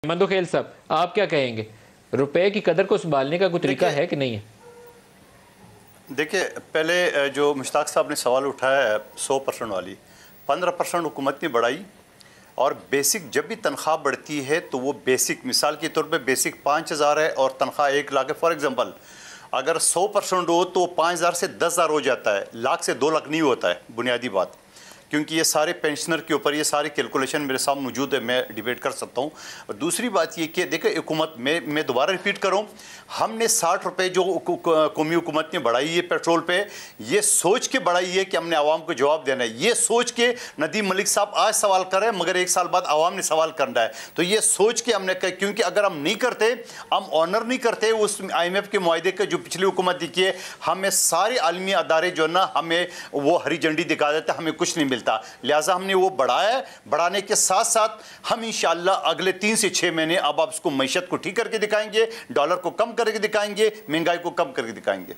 मंदोखेल साहब, आप क्या कहेंगे, रुपए की कदर को संभालने का कोई तरीका है कि नहीं है? देखिए, पहले जो मुश्ताक साहब ने सवाल उठाया है 100% वाली, 15% हुकूमत ने बढ़ाई। और बेसिक जब भी तनख्वाह बढ़ती है तो वो बेसिक, मिसाल के तौर पे बेसिक 5,000 है और तनख्वाह 1 लाख है। फॉर एग्जांपल, अगर 100% हो तो 5,000 से 10,000 हो जाता है, लाख से 2 लाख नहीं होता है, बुनियादी बात। क्योंकि ये सारे पेंशनर के ऊपर ये सारी कैलकुलेशन मेरे सामने मौजूद है, मैं डिबेट कर सकता हूँ। और दूसरी बात ये कि देखिए, हुकूमत मैं दोबारा रिपीट करूँ, हमने 60 रुपये जो कौमी हुकूमत ने बढ़ाई है पेट्रोल पे, ये सोच के बढ़ाई है कि हमने आवाम को जवाब देना है। ये सोच के नदीम मलिक साहब आज सवाल कर रहे हैं, मगर 1 साल बाद आवाम ने सवाल करना है। तो ये सोच के हमने कहा, क्योंकि अगर हम नहीं करते, हम ऑनर नहीं करते उस IMF के मुआहदे के जो पिछली हुकूमत दिखी है, हमें सारे आलमी अदारे जो ना हमें वो हरी झंडी दिखा देते, हमें कुछ नहीं मिलता। लिहाजा हमने वो बढ़ाया है। बढ़ाने के साथ साथ हम इंशाअल्लाह अगले 3 से 6 महीने अब आप उसको मईशत को ठीक करके दिखाएंगे, डॉलर को कम करके दिखाएंगे, महंगाई को कम करके दिखाएंगे।